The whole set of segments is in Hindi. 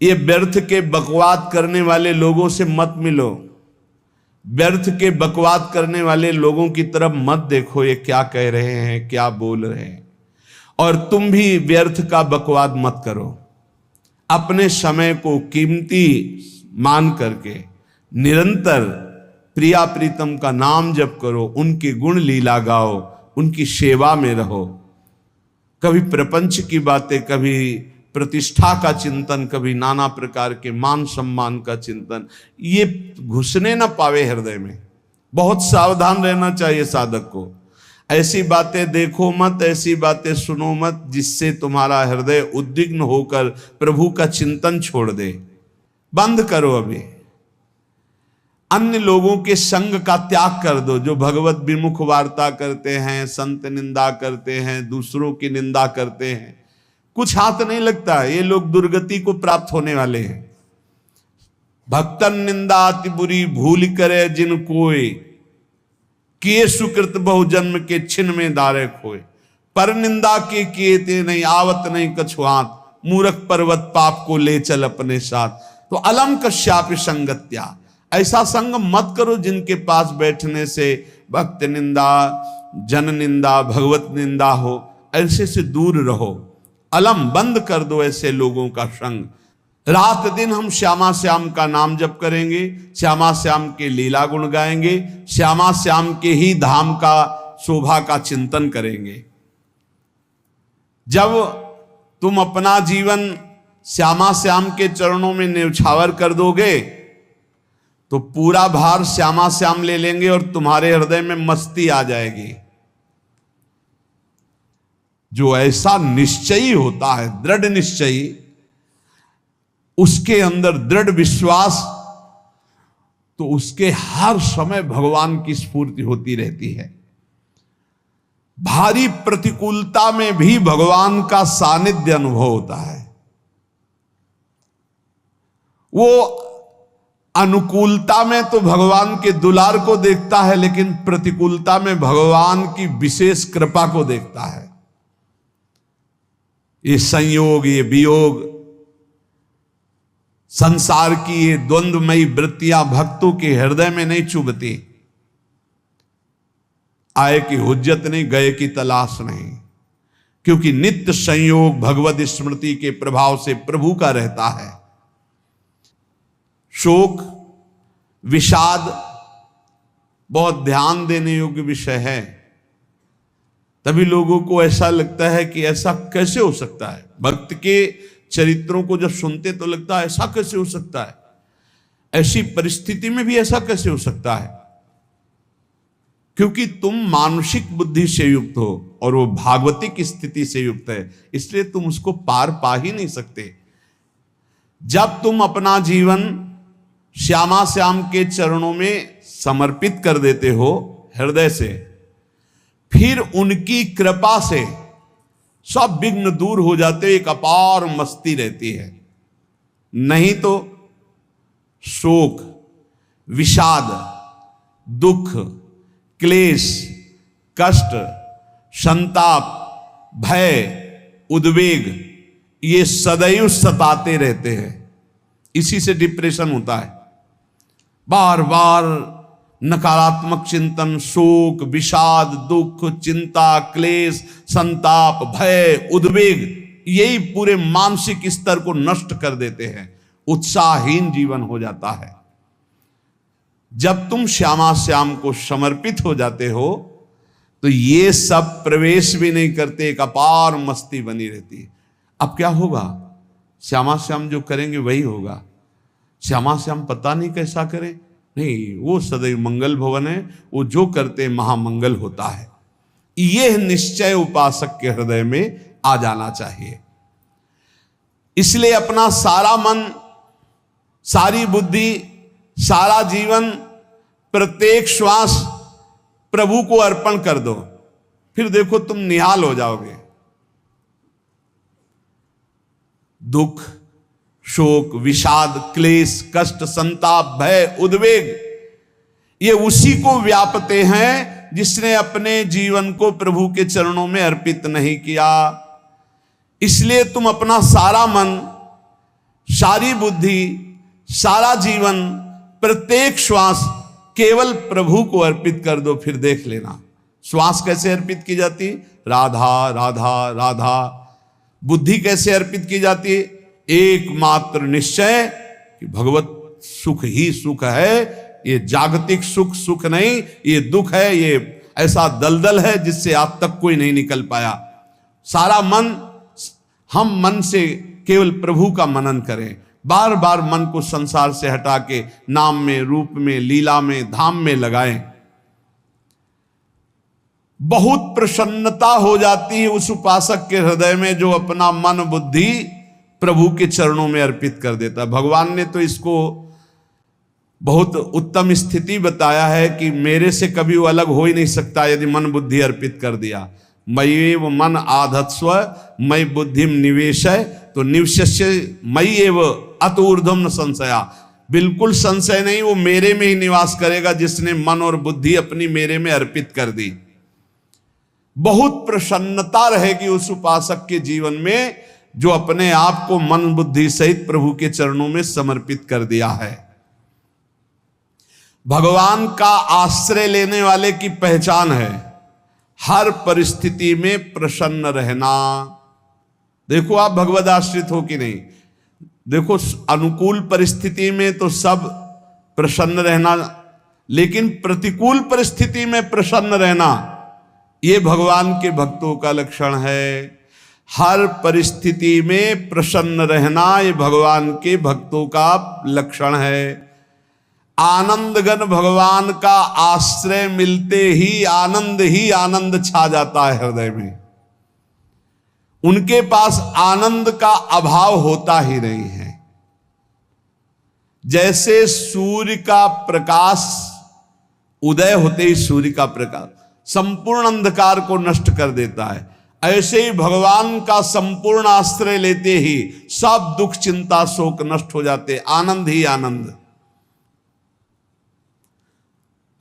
ये व्यर्थ के बकवाद करने वाले लोगों से मत मिलो, व्यर्थ के बकवाद करने वाले लोगों की तरफ मत देखो, ये क्या कह रहे हैं, क्या बोल रहे हैं। और तुम भी व्यर्थ का बकवाद मत करो। अपने समय को कीमती मान करके निरंतर प्रिया प्रीतम का नाम जप करो, उनके गुण लीला गाओ, उनकी सेवा में रहो। कभी प्रपंच की बातें, कभी प्रतिष्ठा का चिंतन, कभी नाना प्रकार के मान सम्मान का चिंतन, ये घुसने ना पावे हृदय में। बहुत सावधान रहना चाहिए साधक को। ऐसी बातें देखो मत, ऐसी बातें सुनो मत जिससे तुम्हारा हृदय उद्विग्न होकर प्रभु का चिंतन छोड़ दे। बंद करो अभी। अन्य लोगों के संग का त्याग कर दो, जो भगवत विमुख वार्ता करते हैं, संत निंदा करते हैं, दूसरों की निंदा करते हैं। कुछ हाथ नहीं लगता, ये लोग दुर्गति को प्राप्त होने वाले हैं। भक्तन निंदा अति बुरी भूल करे जिन कोय, किए सुकृत बहु जन्म के छिन में दारे खोए। पर निंदा के किए ते नहीं आवत नहीं कछुआत, मूर्ख पर्वत पाप को ले चल अपने साथ। तो अलम कश्यापि संगत्या, ऐसा संग मत करो जिनके पास बैठने से भक्त निंदा, जन निंदा, भगवत निंदा हो। ऐसे से दूर रहो। अलम बंद कर दो ऐसे लोगों का संग। रात दिन हम श्यामा श्याम का नाम जप करेंगे, श्यामा श्याम के लीला गुण गाएंगे, श्यामा श्याम के ही धाम का शोभा का चिंतन करेंगे। जब तुम अपना जीवन श्यामा श्याम के चरणों में न्यौछावर कर दोगे तो पूरा भार श्यामा श्याम ले लेंगे और तुम्हारे हृदय में मस्ती आ जाएगी। जो ऐसा निश्चयी होता है, दृढ़ निश्चयी, उसके अंदर दृढ़ विश्वास, तो उसके हर समय भगवान की स्फूर्ति होती रहती है। भारी प्रतिकूलता में भी भगवान का सानिध्य अनुभव होता है। वो अनुकूलता में तो भगवान के दुलार को देखता है, लेकिन प्रतिकूलता में भगवान की विशेष कृपा को देखता है। ये संयोग, ये वियोग, संसार की ये द्वंद्वमयी वृत्तियां भक्तों के हृदय में नहीं चुभती। आए की हुज्जत नहीं, गए की तलाश नहीं, क्योंकि नित्य संयोग भगवत स्मृति के प्रभाव से प्रभु का रहता है। शोक, विषाद बहुत ध्यान देने योग्य विषय है। तभी लोगों को ऐसा लगता है कि ऐसा कैसे हो सकता है। भक्त के चरित्रों को जब सुनते तो लगता है ऐसा कैसे हो सकता है, ऐसी परिस्थिति में भी ऐसा कैसे हो सकता है। क्योंकि तुम मानसिक बुद्धि से युक्त हो और वो भागवतिक स्थिति से युक्त है, इसलिए तुम उसको पार पा ही नहीं सकते। जब तुम अपना जीवन श्यामा श्याम के चरणों में समर्पित कर देते हो हृदय से, फिर उनकी कृपा से सब विघ्न दूर हो जाते, एक अपार मस्ती रहती है। नहीं तो शोक, विषाद, दुख, क्लेश, कष्ट, संताप, भय, उद्वेग, ये सदैव सताते रहते हैं। इसी से डिप्रेशन होता है। बार बार नकारात्मक चिंतन, शोक, विषाद, दुख, चिंता, क्लेश, संताप, भय, उद्वेग, यही पूरे मानसिक स्तर को नष्ट कर देते हैं। उत्साहहीन जीवन हो जाता है। जब तुम श्यामा श्याम को समर्पित हो जाते हो तो ये सब प्रवेश भी नहीं करते, एक अपार मस्ती बनी रहती है। अब क्या होगा? श्यामा श्याम जो करेंगे वही होगा। श्यामा श्याम पता नहीं कैसा करें, नहीं, वो सदैव मंगल भवन है, वो जो करते महामंगल होता है। यह निश्चय उपासक के हृदय में आ जाना चाहिए। इसलिए अपना सारा मन, सारी बुद्धि, सारा जीवन, प्रत्येक श्वास प्रभु को अर्पण कर दो। फिर देखो तुम निहाल हो जाओगे। दुख, शोक, विषाद, क्लेश, कष्ट, संताप, भय, उद्वेग, ये उसी को व्यापते हैं जिसने अपने जीवन को प्रभु के चरणों में अर्पित नहीं किया। इसलिए तुम अपना सारा मन, सारी बुद्धि, सारा जीवन, प्रत्येक श्वास केवल प्रभु को अर्पित कर दो, फिर देख लेना श्वास कैसे अर्पित की जाती, राधा राधा राधा। बुद्धि कैसे अर्पित की जाती, एकमात्र निश्चय कि भगवत सुख ही सुख है, ये जागतिक सुख सुख नहीं, ये दुख है, ये ऐसा दलदल है जिससे आज तक कोई नहीं निकल पाया। सारा मन, हम मन से केवल प्रभु का मनन करें, बार बार मन को संसार से हटा के नाम में, रूप में, लीला में, धाम में लगाएं। बहुत प्रसन्नता हो जाती है उस उपासक के हृदय में जो अपना मन बुद्धि प्रभु के चरणों में अर्पित कर देता है। भगवान ने तो इसको बहुत उत्तम स्थिति बताया है कि मेरे से कभी वो अलग हो ही नहीं सकता यदि मन बुद्धि अर्पित कर दिया। मय्येव मन आधत्स्व मयि बुद्धिम निवेशय, तो निवशस्य मय्येव अत ऊर्ध्वं न संशया, बिल्कुल संशय नहीं, वो मेरे में ही निवास करेगा जिसने मन और बुद्धि अपनी मेरे में अर्पित कर दी। बहुत प्रसन्नता रहेगी उस उपासक के जीवन में जो अपने आप को मन बुद्धि सहित प्रभु के चरणों में समर्पित कर दिया है। भगवान का आश्रय लेने वाले की पहचान है हर परिस्थिति में प्रसन्न रहना। देखो आप भगवद आश्रित हो कि नहीं, देखो अनुकूल परिस्थिति में तो सब प्रसन्न रहना, लेकिन प्रतिकूल परिस्थिति में प्रसन्न रहना ये भगवान के भक्तों का लक्षण है। हर परिस्थिति में प्रसन्न रहना ये भगवान के भक्तों का लक्षण है। आनंदगन भगवान का आश्रय मिलते ही आनंद छा जाता है हृदय में। उनके पास आनंद का अभाव होता ही नहीं है। जैसे सूर्य का प्रकाश उदय होते ही सूर्य का प्रकाश संपूर्ण अंधकार को नष्ट कर देता है, ऐसे ही भगवान का संपूर्ण आश्रय लेते ही सब दुख चिंता शोक नष्ट हो जाते, आनंद ही आनंद।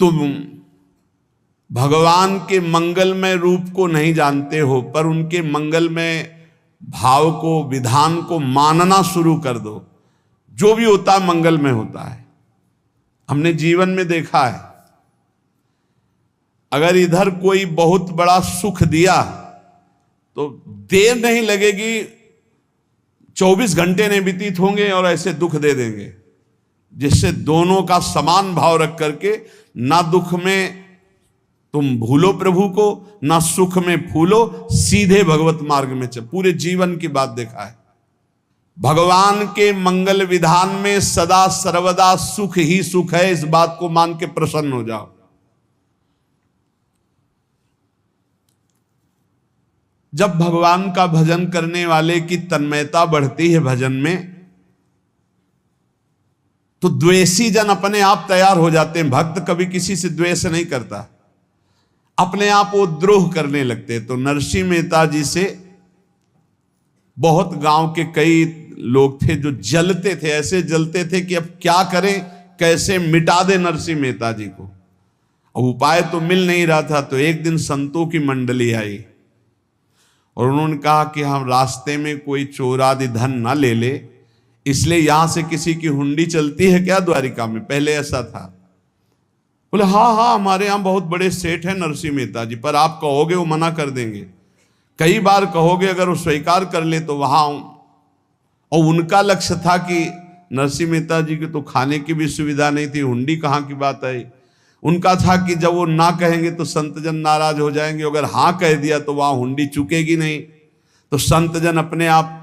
तुम भगवान के मंगलमय रूप को नहीं जानते हो, पर उनके मंगलमय भाव को, विधान को मानना शुरू कर दो। जो भी होता है मंगलमय होता है। हमने जीवन में देखा है, अगर इधर कोई बहुत बड़ा सुख दिया तो देर नहीं लगेगी, 24 घंटे नहीं व्यतीत होंगे और ऐसे दुख दे देंगे, जिससे दोनों का समान भाव रख करके ना दुख में तुम भूलो प्रभु को, ना सुख में फूलो, सीधे भगवत मार्ग में चल। पूरे जीवन की बात देखा है, भगवान के मंगल विधान में सदा सर्वदा सुख ही सुख है, इस बात को मान के प्रसन्न हो जाओ। जब भगवान का भजन करने वाले की तन्मयता बढ़ती है भजन में, तो द्वेषी जन अपने आप तैयार हो जाते हैं। भक्त कभी किसी से द्वेष नहीं करता, अपने आप वो द्रोह करने लगते। तो नरसिंह मेहता जी से बहुत गांव के कई लोग थे जो जलते थे, ऐसे जलते थे कि अब क्या करें, कैसे मिटा दे नरसिंह मेहता जी को। अब उपाय तो मिल नहीं रहा था। तो एक दिन संतों की मंडली आई और उन्होंने कहा कि हम रास्ते में कोई चोर आदि धन ना ले ले, इसलिए यहां से किसी की हुंडी चलती है क्या द्वारिका में? पहले ऐसा था। बोले हाँ हाँ, हमारे यहाँ बहुत बड़े सेठ हैं नरसिंह मेहता जी, पर आप कहोगे वो मना कर देंगे। कई बार कहोगे, अगर वो स्वीकार कर ले तो वहां। और उनका लक्ष्य था कि नरसिंह मेहता जी की तो खाने की भी सुविधा नहीं थी, हुंडी कहाँ की बात आई। उनका था कि जब वो ना कहेंगे तो संतजन नाराज हो जाएंगे, अगर हाँ कह दिया तो वहां हुंडी चुकेगी नहीं, तो संतजन अपने आप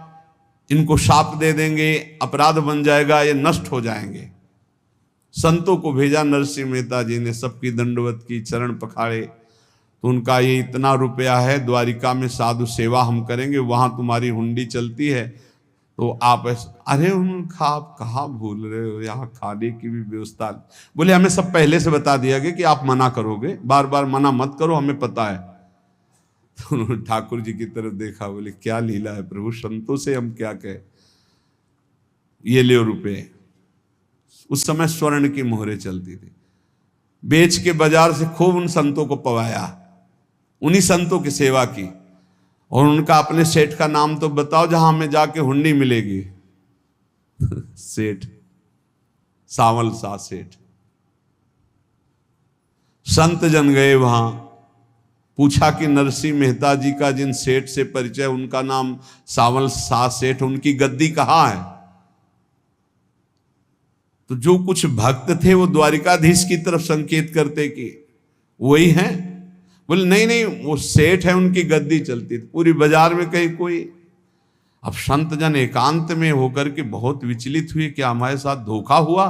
इनको शाप दे देंगे, अपराध बन जाएगा, ये नष्ट हो जाएंगे। संतों को भेजा नरसिंह मेहता जी ने, सबकी दंडवत की, चरण पखाड़े। तो उनका ये इतना रुपया है, द्वारिका में साधु सेवा हम करेंगे, वहां तुम्हारी हुंडी चलती है, तो आप अरे उनका आप कहाँ भूल रहे हो, यहाँ खाने की भी व्यवस्था। बोले हमें सब पहले से बता दिया गया कि आप मना करोगे, बार बार मना मत करो, हमें पता है। तो उन्होंने ठाकुर जी की तरफ देखा, बोले क्या लीला है प्रभु, संतों से हम क्या कहें, ये ले रुपये। उस समय स्वर्ण की मोहरें चलती थी, बेच के बाजार से खूब उन संतों को पवाया, उन्हीं संतों की सेवा की। और उनका अपने सेठ का नाम तो बताओ जहां हमें जाके हुंडी मिलेगी। सेठ, सावल सा सेठ। संत जन गए वहां, पूछा कि नरसिंह मेहता जी का जिन सेठ से परिचय, उनका नाम सावल सा सेठ, उनकी गद्दी कहाँ है? तो जो कुछ भक्त थे वो द्वारिकाधीश की तरफ संकेत करते कि वही हैं। बोले नहीं नहीं, वो सेठ है, उनकी गद्दी चलती। पूरी बाजार में कहीं कोई। अब संत जन एकांत में होकर के बहुत विचलित हुए, क्या हमारे साथ धोखा हुआ?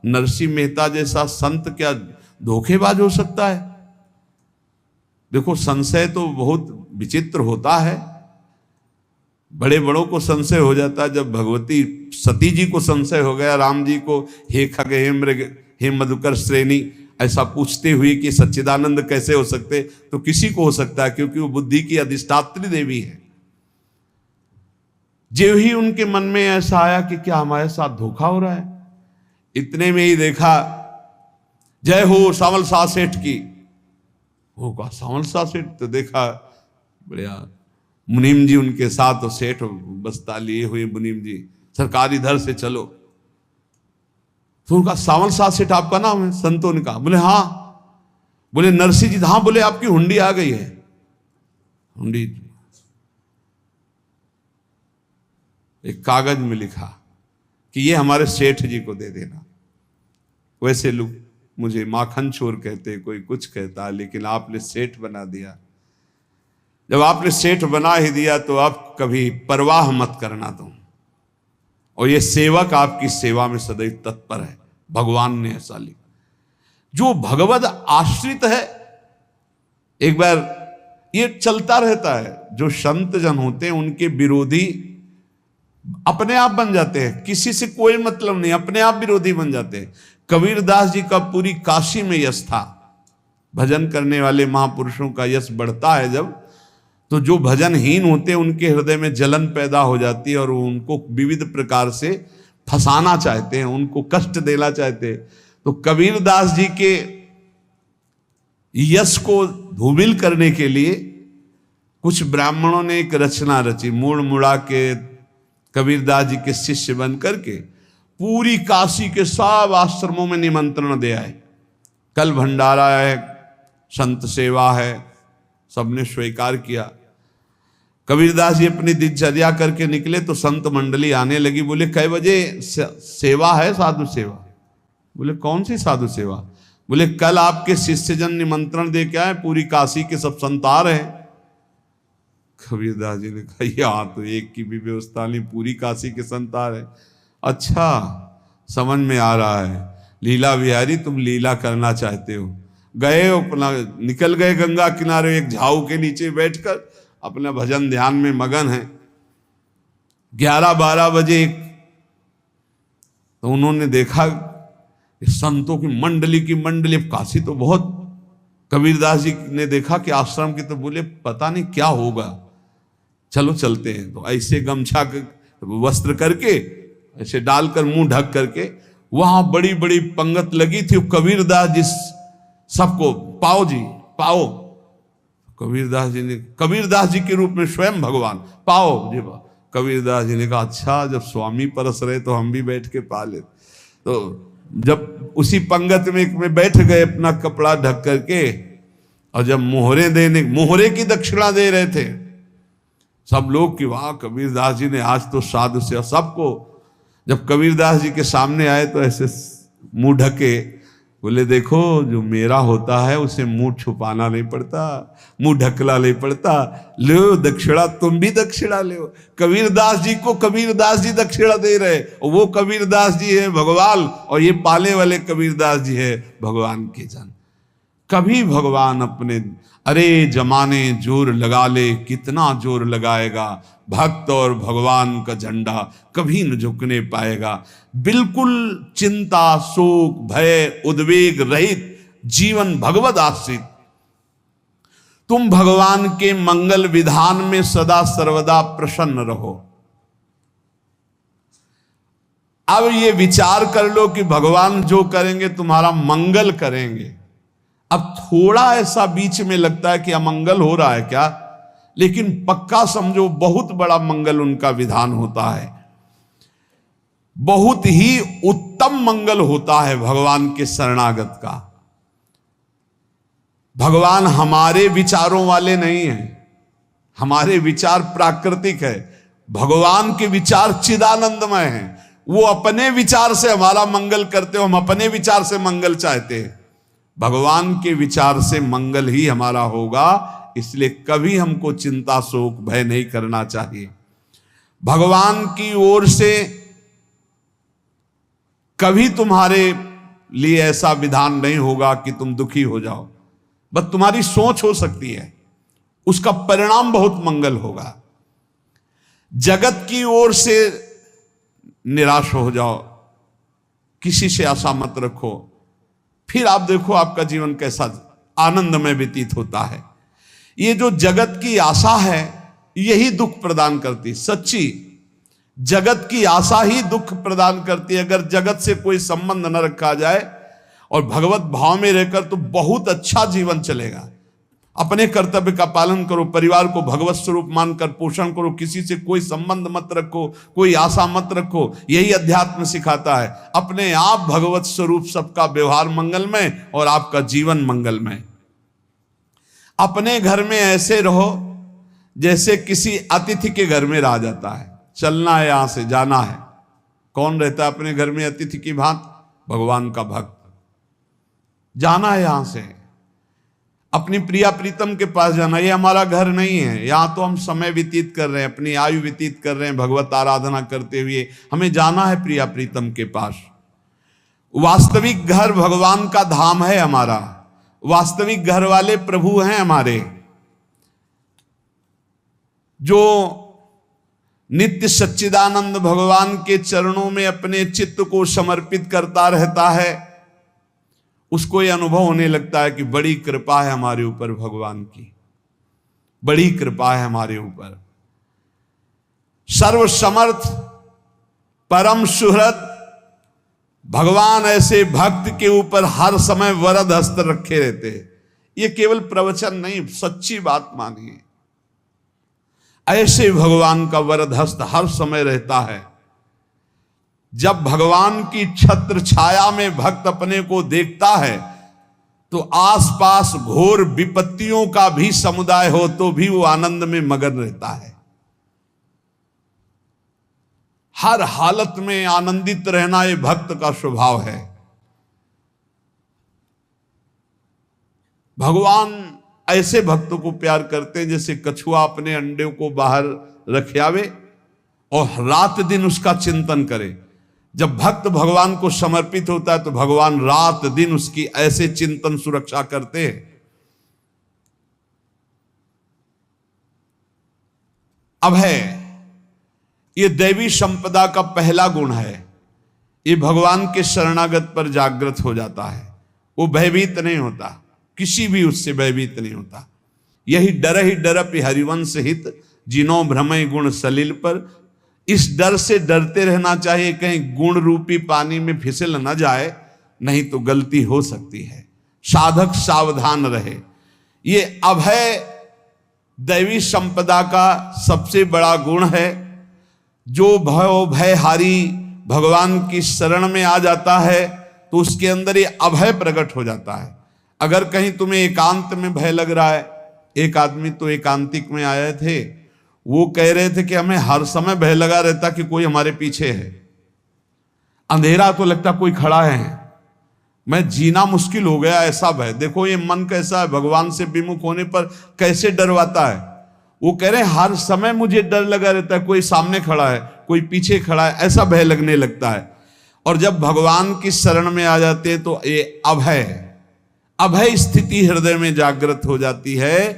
नरसिंह मेहता जैसा संत क्या धोखेबाज हो सकता है? देखो, संशय तो बहुत विचित्र होता है। बड़े बड़ों को संशय हो जाता है। जब भगवती सती जी को संशय हो गया, राम जी को, हे खग हे मृग हे मधुकर श्रेणी, ऐसा पूछते हुए कि सच्चिदानंद कैसे हो सकते, तो किसी को हो सकता है, क्योंकि वो बुद्धि की अधिष्ठात्री देवी है। जो ही उनके मन में ऐसा आया कि क्या हमारे साथ धोखा हो रहा है, इतने में ही देखा, जय हो सावल सा सेठ की। वो कहा सावल सा सेठ? तो देखा बढ़िया मुनीम जी उनके साथ, सेठ बस्ता लिए हुए मुनीम जी, सरकार इधर से चलो। तो उनका सावल सा सेठ आपका नाम है? संतों ने कहा। बोले हाँ। बोले नरसिंह जी? हाँ। बोले आपकी हुंडी आ गई है। हुंडी एक कागज में लिखा कि ये हमारे सेठ जी को दे देना। वैसे लोग मुझे माखन चोर कहते, कोई कुछ कहता, लेकिन आपने सेठ बना दिया। जब आपने सेठ बना ही दिया तो आप कभी परवाह मत करना तुम। और ये सेवक आपकी सेवा में सदैव तत्पर है। भगवान ने ऐसा लिखा। जो भगवद आश्रित है, एक बार ये चलता रहता है, जो संत जन होते हैं उनके विरोधी अपने आप बन जाते हैं, किसी से कोई मतलब नहीं, अपने आप विरोधी बन जाते हैं। कबीरदास जी का पूरी काशी में यश था। भजन करने वाले महापुरुषों का यश बढ़ता है जब, तो जो भजनहीन होते हैं उनके हृदय में जलन पैदा हो जाती है और वो उनको विविध प्रकार से फंसाना चाहते हैं, उनको कष्ट देना चाहते हैं। तो कबीरदास जी के यश को धूमिल करने के लिए कुछ ब्राह्मणों ने एक रचना रची। मुड़ मुड़ा के कबीरदास जी के शिष्य बन करके पूरी काशी के सब आश्रमों में निमंत्रण दे आए। कल भंडारा है, संत सेवा है, सबने स्वीकार किया। कबीरदास जी अपनी दिनचर्या करके निकले तो संत मंडली आने लगी। बोले कै बजे सेवा है? साधु सेवा। बोले कौन सी साधु सेवा? बोले कल आपके शिष्यजन निमंत्रण दे के आए, पूरी काशी के सब संत आ रहे हैं। कबीरदास जी ने कहा यहाँ तो एक की भी व्यवस्था नहीं, पूरी काशी के संत आ रहे। अच्छा, समझ में आ रहा है, लीला बिहारी तुम लीला करना चाहते हो। गए अपना निकल गए गंगा किनारे, एक झाऊ के नीचे बैठकर अपना भजन ध्यान में मगन है। 11-12 बजे तो उन्होंने देखा संतों की मंडली, काशी तो बहुत। कबीरदास जी ने देखा कि आश्रम की, तो बोले पता नहीं क्या होगा, चलो चलते हैं। तो ऐसे गमछा वस्त्र करके ऐसे डालकर मुंह ढक करके, वहां बड़ी बड़ी पंगत लगी थी। कबीरदास जी सबको पाओ जी पाओ। कबीरदास जी के रूप में स्वयं भगवान पाओ जी। कबीरदास जी ने कहा अच्छा, जब स्वामी परस रहे तो हम भी बैठ के पा ले। तो जब उसी पंगत में बैठ गए अपना कपड़ा ढक करके, और जब मोहरे की दक्षिणा दे रहे थे सब लोग कि वाह कबीरदास जी ने आज तो साधु से। सबको जब कबीरदास जी के सामने आए तो ऐसे मुंह ढके, बोले देखो जो मेरा होता है उसे मुंह छुपाना नहीं पड़ता, मुंह ढकला नहीं पड़ता। लो दक्षिणा, तुम भी दक्षिणा ले। कबीरदास जी को कबीरदास जी दक्षिणा दे रहे, और वो कबीरदास जी है भगवान, और ये पाले वाले कबीरदास जी है भगवान के जन। कभी भगवान अपने, अरे जमाने जोर लगा ले, कितना जोर लगाएगा, भक्त और भगवान का झंडा कभी न झुकने पाएगा। बिल्कुल चिंता, शोक, भय, उद्वेग रहित जीवन भगवद आश्रित। तुम भगवान के मंगल विधान में सदा सर्वदा प्रसन्न रहो। अब ये विचार कर लो कि भगवान जो करेंगे तुम्हारा मंगल करेंगे। अब थोड़ा ऐसा बीच में लगता है कि अमंगल हो रहा है क्या, लेकिन पक्का समझो बहुत बड़ा मंगल उनका विधान होता है। बहुत ही उत्तम मंगल होता है भगवान के शरणागत का। भगवान हमारे विचारों वाले नहीं हैं, हमारे विचार प्राकृतिक है, भगवान के विचार चिदानंदमय हैं। वो अपने विचार से हमारा मंगल करते हो, हम अपने विचार से मंगल चाहते हैं। भगवान के विचार से मंगल ही हमारा होगा, इसलिए कभी हमको चिंता शोक भय नहीं करना चाहिए। भगवान की ओर से कभी तुम्हारे लिए ऐसा विधान नहीं होगा कि तुम दुखी हो जाओ, बस तुम्हारी सोच हो सकती है, उसका परिणाम बहुत मंगल होगा। जगत की ओर से निराश हो जाओ, किसी से आशा मत रखो, फिर आप देखो आपका जीवन कैसा आनंदमय व्यतीत होता है। ये जो जगत की आशा है यही दुख प्रदान करती, सच्ची जगत की आशा ही दुख प्रदान करती है। अगर जगत से कोई संबंध न रखा जाए और भगवत भाव में रहकर तो बहुत अच्छा जीवन चलेगा। अपने कर्तव्य का पालन करो, परिवार को भगवत स्वरूप मानकर पोषण करो, किसी से कोई संबंध मत रखो, कोई आशा मत रखो, यही अध्यात्म सिखाता है। अपने आप भगवत स्वरूप, सबका व्यवहार मंगलमय और आपका जीवन मंगलमय। अपने घर में ऐसे रहो जैसे किसी अतिथि के घर में रह जाता है, चलना है यहां से जाना है। कौन रहता है अपने घर में अतिथि की भांति? भगवान का भक्त। जाना है यहां से, अपनी प्रिया प्रीतम के पास जाना। ये हमारा घर नहीं है, यहां तो हम समय व्यतीत कर रहे हैं, अपनी आयु व्यतीत कर रहे हैं भगवत आराधना करते हुए। हमें जाना है प्रिया प्रीतम के पास। वास्तविक घर भगवान का धाम है हमारा, वास्तविक घर वाले प्रभु हैं हमारे, जो नित्य सच्चिदानंद भगवान के चरणों में अपने चित्त को समर्पित करता रहता है। उसको यह अनुभव होने लगता है कि बड़ी कृपा है हमारे ऊपर, भगवान की बड़ी कृपा है हमारे ऊपर। सर्वसमर्थ परम सुहृद भगवान ऐसे भक्त के ऊपर हर समय वरद हस्त रखे रहते हैं। ये केवल प्रवचन नहीं, सच्ची बात मानिए। ऐसे भगवान का वरद हस्त हर समय रहता है। जब भगवान की छत्र छाया में भक्त अपने को देखता है तो आसपास घोर विपत्तियों का भी समुदाय हो तो भी वो आनंद में मगन रहता है। हर हालत में आनंदित रहना ये भक्त का स्वभाव है। भगवान ऐसे भक्तों को प्यार करते हैं जैसे कछुआ अपने अंडे को बाहर रख आवे और रात दिन उसका चिंतन करे। जब भक्त भगवान को समर्पित होता है तो भगवान रात दिन उसकी ऐसे चिंतन सुरक्षा करते हैं। अभय, ये दैवी संपदा का पहला गुण है। ये भगवान के शरणागत पर जागृत हो जाता है, वो भयभीत नहीं होता, किसी भी उससे भयभीत नहीं होता। यही डरपि हरिवंश हित, जिनो भ्रमय गुण सलिल पर। इस डर से डरते रहना चाहिए कहीं गुण रूपी पानी में फिसल न जाए, नहीं तो गलती हो सकती है। साधक सावधान रहे। ये अभय दैवी संपदा का सबसे बड़ा गुण है। जो भयहारी भगवान की शरण में आ जाता है तो उसके अंदर ये अभय प्रकट हो जाता है। अगर कहीं तुम्हें एकांत में भय लग रहा है, एक आदमी तो एकांतिक में आए थे, वो कह रहे थे कि हमें हर समय भय लगा रहता कि कोई हमारे पीछे है, अंधेरा तो लगता कोई खड़ा है, मैं जीना मुश्किल हो गया, ऐसा भय। देखो ये मन कैसा है, भगवान से विमुख होने पर कैसे डरवाता है। वो कह रहे हैं हर समय मुझे डर लगा रहता है, कोई सामने खड़ा है, कोई पीछे खड़ा है, ऐसा भय लगने लगता है। और जब भगवान की शरण में आ जाते हैं तो ये अभय स्थिति हृदय में जागृत हो जाती है।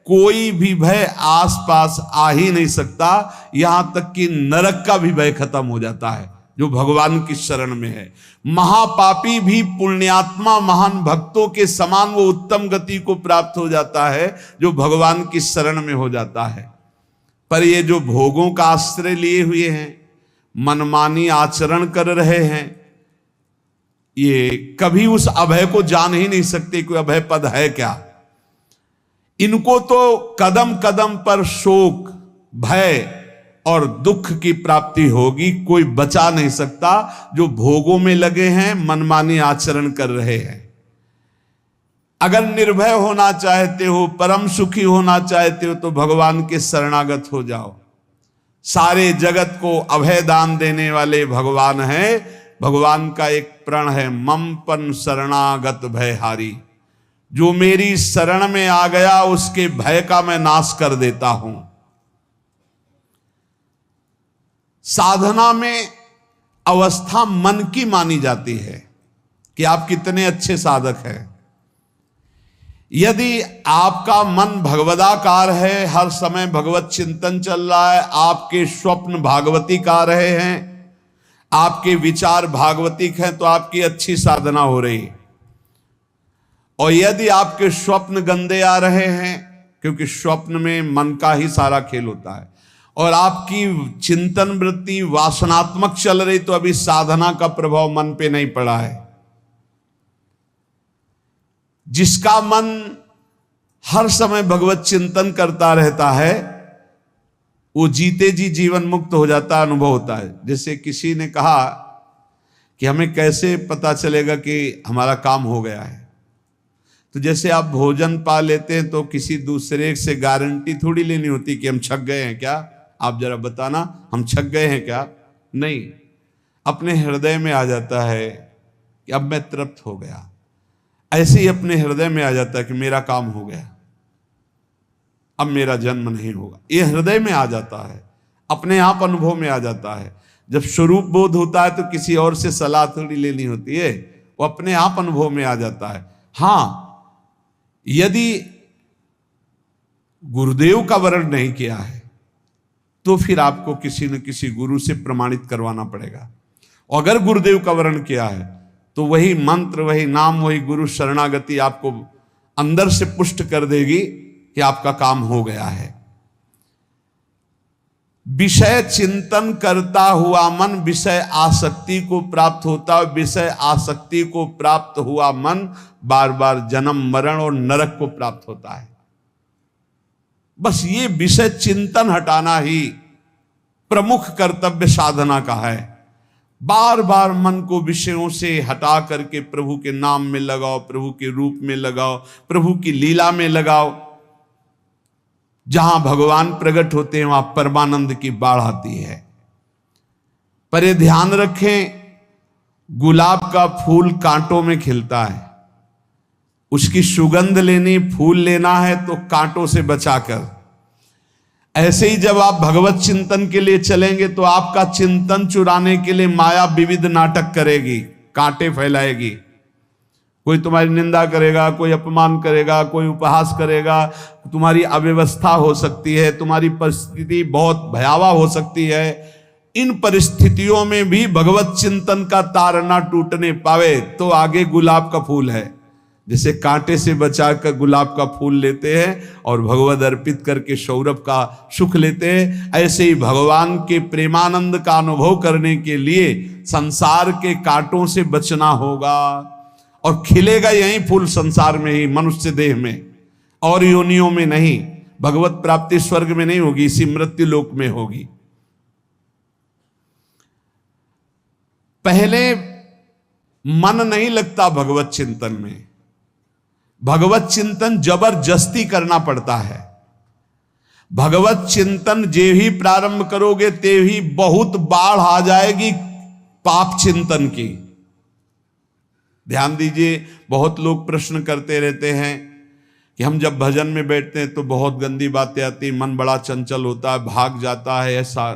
कोई भी भय आसपास आ ही नहीं सकता, यहां तक कि नरक का भी भय खत्म हो जाता है जो भगवान की शरण में है। महापापी भी पुण्यात्मा महान भक्तों के समान वो उत्तम गति को प्राप्त हो जाता है जो भगवान की शरण में हो जाता है। पर ये जो भोगों का आश्रय लिए हुए हैं, मनमानी आचरण कर रहे हैं, ये कभी उस अभय को जान ही नहीं सकते कोई अभय पद है क्या। इनको तो कदम कदम पर शोक, भय और दुख की प्राप्ति होगी। कोई बचा नहीं सकता जो भोगों में लगे हैं, मनमानी आचरण कर रहे हैं। अगर निर्भय होना चाहते हो, परम सुखी होना चाहते हो, तो भगवान के शरणागत हो जाओ। सारे जगत को अभय दान देने वाले भगवान हैं। भगवान का एक प्रण है, ममपन शरणागत भयहारी। जो मेरी शरण में आ गया उसके भय का मैं नाश कर देता हूं। साधना में अवस्था मन की मानी जाती है कि आप कितने अच्छे साधक हैं। यदि आपका मन भगवदाकार है, हर समय भगवत चिंतन चल रहा है, आपके स्वप्न भागवती का रहे हैं, आपके विचार भागवतिक हैं, तो आपकी अच्छी साधना हो रही है। और यदि आपके स्वप्न गंदे आ रहे हैं, क्योंकि स्वप्न में मन का ही सारा खेल होता है, और आपकी चिंतन वृत्ति वासनात्मक चल रही, तो अभी साधना का प्रभाव मन पे नहीं पड़ा है। जिसका मन हर समय भगवत चिंतन करता रहता है, वो जीते जी जीवन मुक्त हो जाता, अनुभव होता है। जैसे किसी ने कहा कि हमें कैसे पता चलेगा कि हमारा काम हो गया है, तो जैसे आप भोजन पा लेते हैं तो किसी दूसरे से गारंटी थोड़ी लेनी होती कि हम छक गए हैं क्या, आप जरा बताना हम छक गए हैं क्या। नहीं, अपने हृदय में आ जाता है कि अब मैं तृप्त हो गया। ऐसे ही अपने हृदय में आ जाता है कि मेरा काम हो गया, अब मेरा जन्म नहीं होगा। ये हृदय में आ जाता है, अपने आप अनुभव में आ जाता है। जब स्वरूप बोध होता है तो किसी और से सलाह थोड़ी लेनी होती है, वो अपने आप अनुभव में आ जाता है। हाँ, यदि गुरुदेव का वर्ण नहीं किया है तो फिर आपको किसी न किसी गुरु से प्रमाणित करवाना पड़ेगा। और अगर गुरुदेव का वर्ण किया है तो वही मंत्र, वही नाम, वही गुरु शरणागति आपको अंदर से पुष्ट कर देगी कि आपका काम हो गया है। विषय चिंतन करता हुआ मन विषय आसक्ति को प्राप्त होता है। विषय आसक्ति को प्राप्त हुआ मन बार बार जन्म मरण और नरक को प्राप्त होता है। बस ये विषय चिंतन हटाना ही प्रमुख कर्तव्य साधना का है। बार बार मन को विषयों से हटा करके प्रभु के नाम में लगाओ, प्रभु के रूप में लगाओ, प्रभु की लीला में लगाओ। जहां भगवान प्रकट होते हैं वहां परमानंद की बाढ़ आती है। पर ये ध्यान रखें, गुलाब का फूल कांटों में खिलता है, उसकी सुगंध लेनी, फूल लेना है तो कांटों से बचाकर। ऐसे ही जब आप भगवत चिंतन के लिए चलेंगे तो आपका चिंतन चुराने के लिए माया विविध नाटक करेगी, कांटे फैलाएगी। कोई तुम्हारी निंदा करेगा, कोई अपमान करेगा, कोई उपहास करेगा, तुम्हारी अव्यवस्था हो सकती है, तुम्हारी परिस्थिति बहुत भयावह हो सकती है। इन परिस्थितियों में भी भगवत चिंतन का तार ना टूटने पावे तो आगे गुलाब का फूल है। जैसे कांटे से बचाकर गुलाब का फूल लेते हैं और भगवद अर्पित करके सौरभ का सुख लेते हैं, ऐसे ही भगवान के प्रेमानंद का अनुभव करने के लिए संसार के कांटों से बचना होगा। और खिलेगा यही फूल संसार में ही, मनुष्य देह में, और योनियों में नहीं। भगवत प्राप्ति स्वर्ग में नहीं होगी, इसी मृत्यु लोक में होगी। पहले मन नहीं लगता भगवत चिंतन में, भगवत चिंतन जबरदस्ती करना पड़ता है। भगवत चिंतन जे ही प्रारंभ करोगे ते ही बहुत बाढ़ आ जाएगी पाप चिंतन की। ध्यान दीजिए, बहुत लोग प्रश्न करते रहते हैं कि हम जब भजन में बैठते हैं तो बहुत गंदी बातें आती, मन बड़ा चंचल होता है, भाग जाता है। ऐसा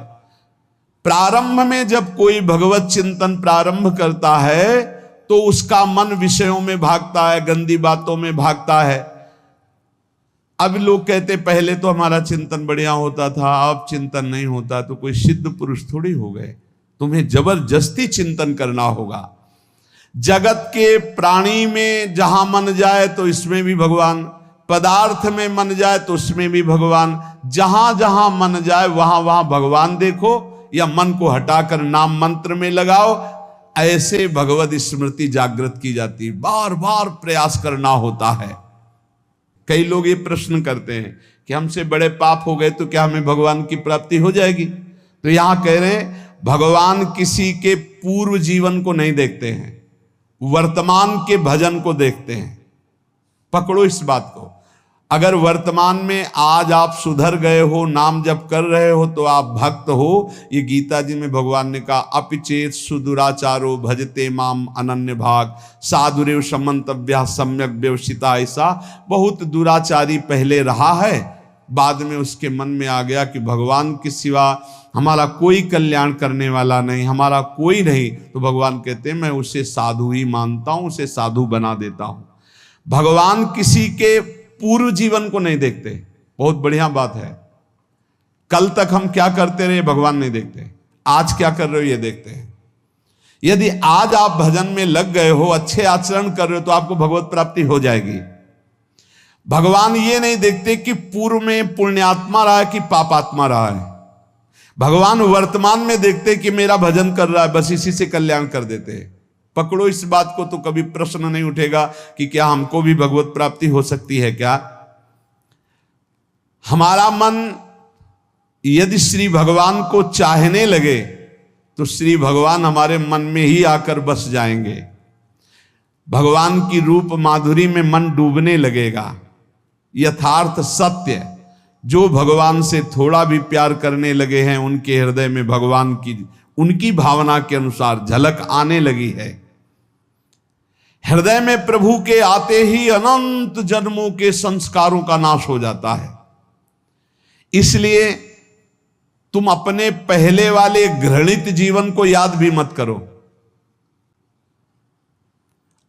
प्रारंभ में जब कोई भगवत चिंतन प्रारंभ करता है तो उसका मन विषयों में भागता है, गंदी बातों में भागता है। अब लोग कहते पहले तो हमारा चिंतन बढ़िया होता था, अब चिंतन नहीं होता। तो कोई सिद्ध पुरुष थोड़ी हो गए, तुम्हें जबरदस्ती चिंतन करना होगा। जगत के प्राणी में जहां मन जाए तो इसमें भी भगवान, पदार्थ में मन जाए तो उसमें भी भगवान। जहां जहां मन जाए वहां वहां भगवान देखो, या मन को हटाकर नाम मंत्र में लगाओ। ऐसे भगवत स्मृति जागृत की जाती है, बार बार प्रयास करना होता है। कई लोग ये प्रश्न करते हैं कि हमसे बड़े पाप हो गए तो क्या हमें भगवान की प्राप्ति हो जाएगी? तो यहां कह रहे हैं भगवान किसी के पूर्व जीवन को नहीं देखते हैं, वर्तमान के भजन को देखते हैं। पकड़ो इस बात को। अगर वर्तमान में आज आप सुधर गए हो, नाम जप कर रहे हो, तो आप भक्त हो। ये गीता जी में भगवान ने कहा, अपिचेत सुदुराचारो भजते माम अनन्य भाग साधुरेव समन्तव्या सम्यक व्यवसिता। ऐसा बहुत दुराचारी पहले रहा है, बाद में उसके मन में आ गया कि भगवान के सिवा हमारा कोई कल्याण करने वाला नहीं, हमारा कोई नहीं। तो भगवान कहते हैं मैं उसे साधु ही मानता हूं, उसे साधु बना देता हूं। भगवान किसी के पूर्व जीवन को नहीं देखते। बहुत बढ़िया बात है। कल तक हम क्या करते रहे भगवान नहीं देखते, आज क्या कर रहे हो ये देखते हैं। यदि आज आप भजन में लग गए हो, अच्छे आचरण कर रहे हो, तो आपको भगवत प्राप्ति हो जाएगी। भगवान ये नहीं देखते कि पूर्व में पुण्यात्मा रहा है कि पापात्मा रहा है। भगवान वर्तमान में देखते कि मेरा भजन कर रहा है, बस इसी से कल्याण कर देते हैं। पकड़ो इस बात को, तो कभी प्रश्न नहीं उठेगा कि क्या हमको भी भगवत प्राप्ति हो सकती है क्या। हमारा मन यदि श्री भगवान को चाहने लगे तो श्री भगवान हमारे मन में ही आकर बस जाएंगे। भगवान की रूप माधुरी में मन डूबने लगेगा। यथार्थ सत्य, जो भगवान से थोड़ा भी प्यार करने लगे हैं, उनके हृदय में भगवान की उनकी भावना के अनुसार झलक आने लगी है। हृदय में प्रभु के आते ही अनंत जन्मों के संस्कारों का नाश हो जाता है। इसलिए तुम अपने पहले वाले घृणित जीवन को याद भी मत करो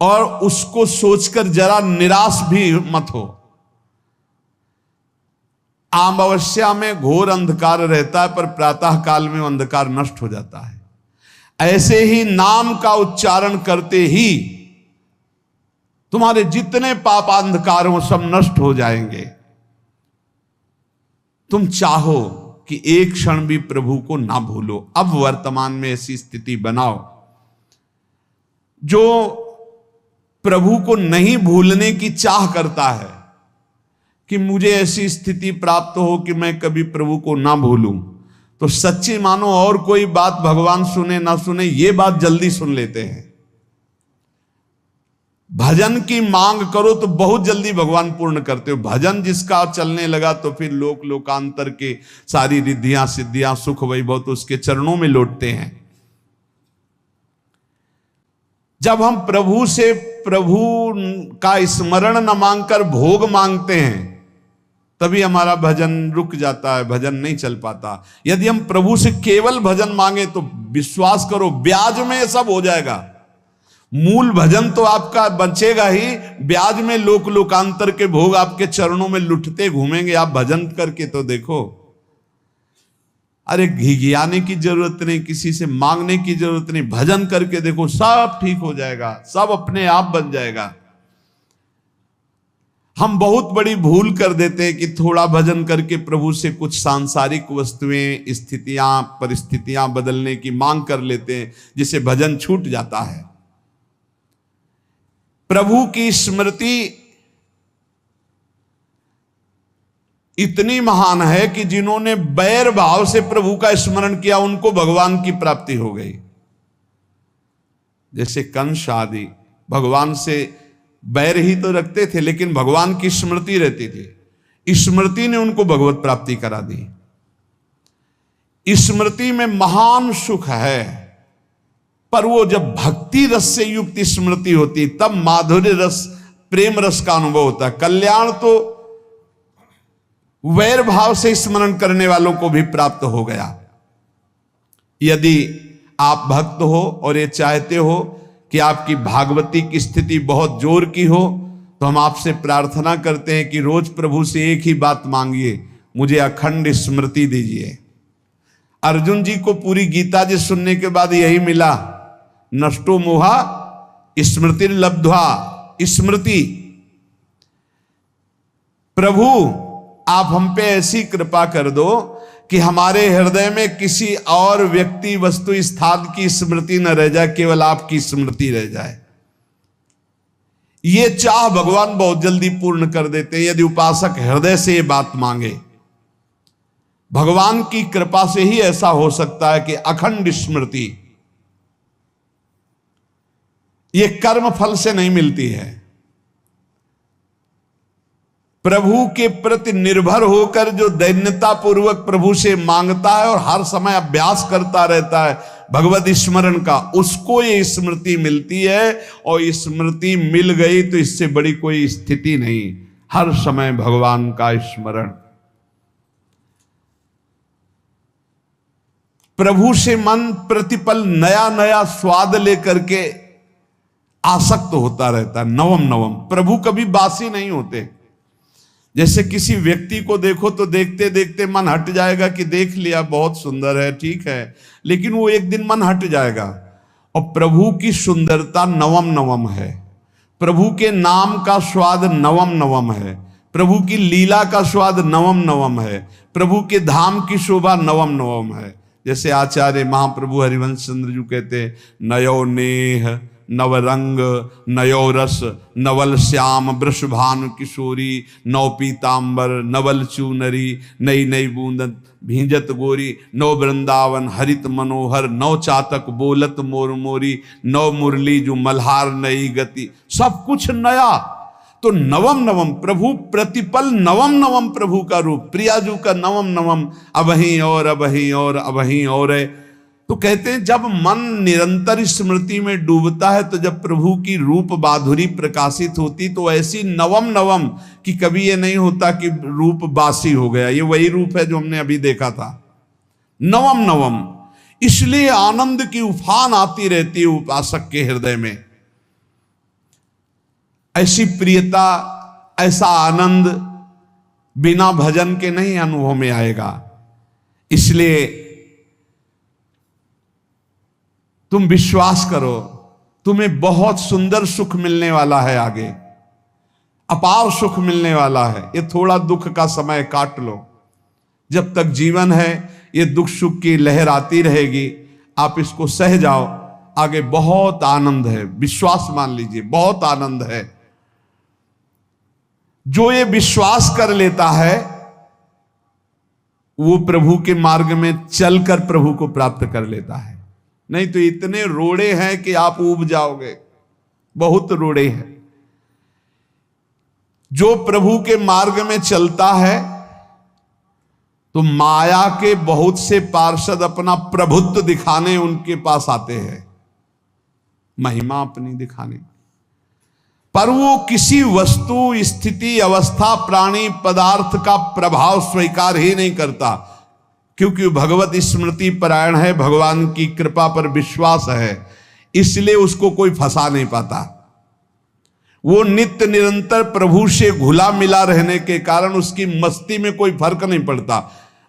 और उसको सोचकर जरा निराश भी मत हो। अमावस्या में घोर अंधकार रहता है, पर प्रातः काल में अंधकार नष्ट हो जाता है। ऐसे ही नाम का उच्चारण करते ही तुम्हारे जितने पाप अंधकार हो सब नष्ट हो जाएंगे। तुम चाहो कि एक क्षण भी प्रभु को ना भूलो। अब वर्तमान में ऐसी स्थिति बनाओ। जो प्रभु को नहीं भूलने की चाह करता है कि मुझे ऐसी स्थिति प्राप्त हो कि मैं कभी प्रभु को ना भूलूं, तो सच्ची मानो और कोई बात भगवान सुने ना सुने, ये बात जल्दी सुन लेते हैं। भजन की मांग करो तो बहुत जल्दी भगवान पूर्ण करते हो। भजन जिसका चलने लगा तो फिर लोकांतर के सारी रिद्धियां सिद्धियां सुख वैभव तो उसके चरणों में लौटते हैं। जब हम प्रभु से प्रभु का स्मरण न मांगकर भोग मांगते हैं, तभी हमारा भजन रुक जाता है, भजन नहीं चल पाता। यदि हम प्रभु से केवल भजन मांगे तो विश्वास करो ब्याज में सब हो जाएगा। मूल भजन तो आपका बचेगा ही, ब्याज में लोकांतर के भोग आपके चरणों में लुटते घूमेंगे। आप भजन करके तो देखो। अरे घिघियाने की जरूरत नहीं, किसी से मांगने की जरूरत नहीं, भजन करके देखो सब ठीक हो जाएगा, सब अपने आप बन जाएगा। हम बहुत बड़ी भूल कर देते हैं कि थोड़ा भजन करके प्रभु से कुछ सांसारिक वस्तुएं, स्थितियां, परिस्थितियां बदलने की मांग कर लेते हैं, जिससे भजन छूट जाता है। प्रभु की स्मृति इतनी महान है कि जिन्होंने बैर भाव से प्रभु का स्मरण किया उनको भगवान की प्राप्ति हो गई। जैसे कंस आदि भगवान से बैर ही तो रखते थे, लेकिन भगवान की स्मृति रहती थी। स्मृति ने उनको भगवत प्राप्ति करा दी। स्मृति में महान सुख है, पर वो जब भक्ति रस से युक्त स्मृति होती तब माधुर्य रस, प्रेम रस का अनुभव होता है। कल्याण तो वैर भाव से स्मरण करने वालों को भी प्राप्त हो गया। यदि आप भक्त हो और ये चाहते हो कि आपकी भागवती की स्थिति बहुत जोर की हो, तो हम आपसे प्रार्थना करते हैं कि रोज प्रभु से एक ही बात मांगिए, मुझे अखंड स्मृति दीजिए। अर्जुन जी को पूरी गीता जी सुनने के बाद यही मिला, नष्टो मोहा स्मृति लब्ध्वा। स्मृति, प्रभु आप हम पे ऐसी कृपा कर दो कि हमारे हृदय में किसी और व्यक्ति, वस्तु, स्थान की स्मृति न रह जाए, केवल आपकी स्मृति रह जाए। ये चाह भगवान बहुत जल्दी पूर्ण कर देते हैं यदि उपासक हृदय से ये बात मांगे। भगवान की कृपा से ही ऐसा हो सकता है कि अखंड स्मृति ये कर्म फल से नहीं मिलती है। प्रभु के प्रति निर्भर होकर जो दैन्यता पूर्वक प्रभु से मांगता है और हर समय अभ्यास करता रहता है भगवत स्मरण का, उसको ये स्मृति मिलती है। और स्मृति मिल गई तो इससे बड़ी कोई स्थिति नहीं, हर समय भगवान का स्मरण। प्रभु से मन प्रतिपल नया नया स्वाद लेकर के आसक्त होता रहता है, नवम नवम। प्रभु कभी बासी नहीं होते। जैसे किसी व्यक्ति को देखो तो देखते देखते मन हट जाएगा कि देख लिया, बहुत सुंदर है, ठीक है, लेकिन वो एक दिन मन हट जाएगा। और प्रभु की सुंदरता नवम नवम है, प्रभु के नाम का स्वाद नवम नवम है, प्रभु की लीला का स्वाद नवम नवम है, प्रभु के धाम की शोभा नवम नवम है। जैसे आचार्य महाप्रभु हरिवंश चंद्र जी कहते, नयो नेह नवरंग नयो रस नवल श्याम वृषभानु किशोरी, नव पीतांबर नवल चूनरी, नई नई बूंदन भींजत गोरी, नव वृंदावन हरित मनोहर, नव चातक बोलत मोर मोरी, नव मुरली जो मल्हार नई गति, सब कुछ नया। तो नवम नवम प्रभु प्रतिपल नवम नवम प्रभु का रूप, प्रियाजू का नवम नवम, अबहीं और अबहीं और अबहीं और है। तो कहते हैं जब मन निरंतर स्मृति में डूबता है तो जब प्रभु की रूप माधुरी प्रकाशित होती तो ऐसी नवम नवम कि कभी ये नहीं होता कि रूप बासी हो गया। ये वही रूप है जो हमने अभी देखा था, नवम नवम। इसलिए आनंद की उफान आती रहती है उपासक के हृदय में। ऐसी प्रियता, ऐसा आनंद बिना भजन के नहीं अनुभव में आएगा। इसलिए तुम विश्वास करो, तुम्हें बहुत सुंदर सुख मिलने वाला है, आगे अपार सुख मिलने वाला है। ये थोड़ा दुख का समय काट लो, जब तक जीवन है ये दुख सुख की लहर आती रहेगी, आप इसको सह जाओ, आगे बहुत आनंद है, विश्वास मान लीजिए, बहुत आनंद है। जो ये विश्वास कर लेता है वो प्रभु के मार्ग में चलकर प्रभु को प्राप्त कर लेता है। नहीं तो इतने रोड़े हैं कि आप ऊब जाओगे, बहुत रोड़े हैं। जो प्रभु के मार्ग में चलता है तो माया के बहुत से पार्षद अपना प्रभुत्व दिखाने उनके पास आते हैं, महिमा अपनी दिखाने, पर वो किसी वस्तु स्थिति अवस्था प्राणी पदार्थ का प्रभाव स्वीकार ही नहीं करता, क्योंकि भगवत स्मृति परायण है, भगवान की कृपा पर विश्वास है, इसलिए उसको कोई फंसा नहीं पाता। वो नित्य निरंतर प्रभु से घुला मिला रहने के कारण उसकी मस्ती में कोई फर्क नहीं पड़ता।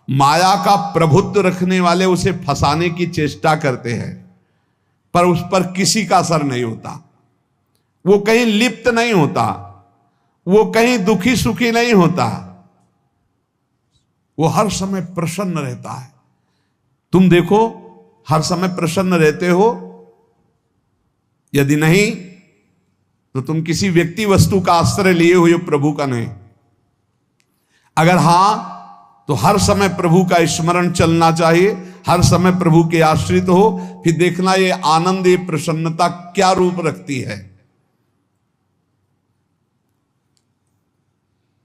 माया का प्रभुत्व रखने वाले उसे फंसाने की चेष्टा करते हैं, पर उस पर किसी का असर नहीं होता। वो कहीं लिप्त नहीं होता, वो कहीं दुखी सुखी नहीं होता, वो हर समय प्रसन्न रहता है। तुम देखो, हर समय प्रसन्न रहते हो? यदि नहीं तो तुम किसी व्यक्ति वस्तु का आश्रय लिए हुए, प्रभु का नहीं। अगर हां तो हर समय प्रभु का स्मरण चलना चाहिए, हर समय प्रभु के आश्रित हो, फिर देखना ये आनंद, ये प्रसन्नता क्या रूप रखती है।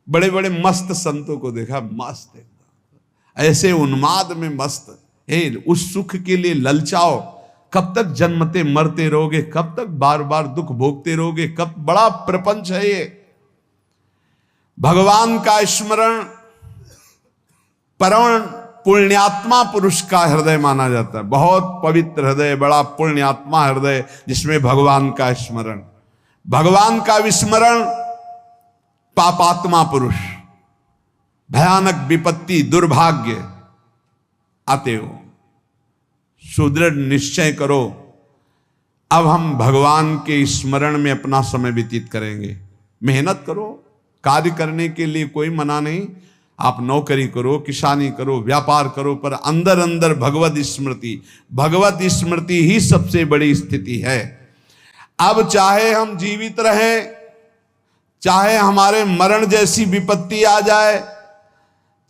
बड़े बड़े मस्त संतों को देखा, मस्त ऐसे उन्माद में मस्त, हे उस सुख के लिए ललचाओ, कब तक जन्मते मरते रहोगे, कब तक बार बार दुख भोगते रहोगे, कब, बड़ा प्रपंच है ये। भगवान का स्मरण परम पुण्यात्मा पुरुष का हृदय माना जाता है, बहुत पवित्र हृदय, बड़ा पुण्यात्मा हृदय जिसमें भगवान का स्मरण। भगवान का विस्मरण पापात्मा पुरुष, भयानक विपत्ति दुर्भाग्य आते हो। सुदृढ़ निश्चय करो, अब हम भगवान के स्मरण में अपना समय व्यतीत करेंगे। मेहनत करो, कार्य करने के लिए कोई मना नहीं, आप नौकरी करो, किसानी करो, व्यापार करो, पर अंदर अंदर भगवत स्मृति, भगवत स्मृति ही सबसे बड़ी स्थिति है। अब चाहे हम जीवित रहें, चाहे हमारे मरण जैसी विपत्ति आ जाए,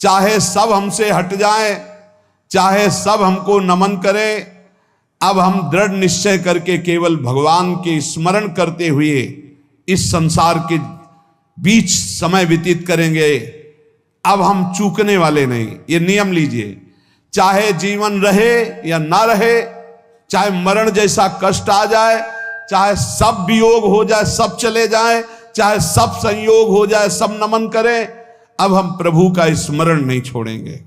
चाहे सब हमसे हट जाए, चाहे सब हमको नमन करें, अब हम दृढ़ निश्चय करके केवल भगवान के स्मरण करते हुए इस संसार के बीच समय व्यतीत करेंगे। अब हम चूकने वाले नहीं। ये नियम लीजिए, चाहे जीवन रहे या ना रहे, चाहे मरण जैसा कष्ट आ जाए, चाहे सब वियोग हो जाए, सब चले जाए, चाहे सब संयोग हो जाए, सब नमन करें, अब हम प्रभु का स्मरण नहीं छोड़ेंगे।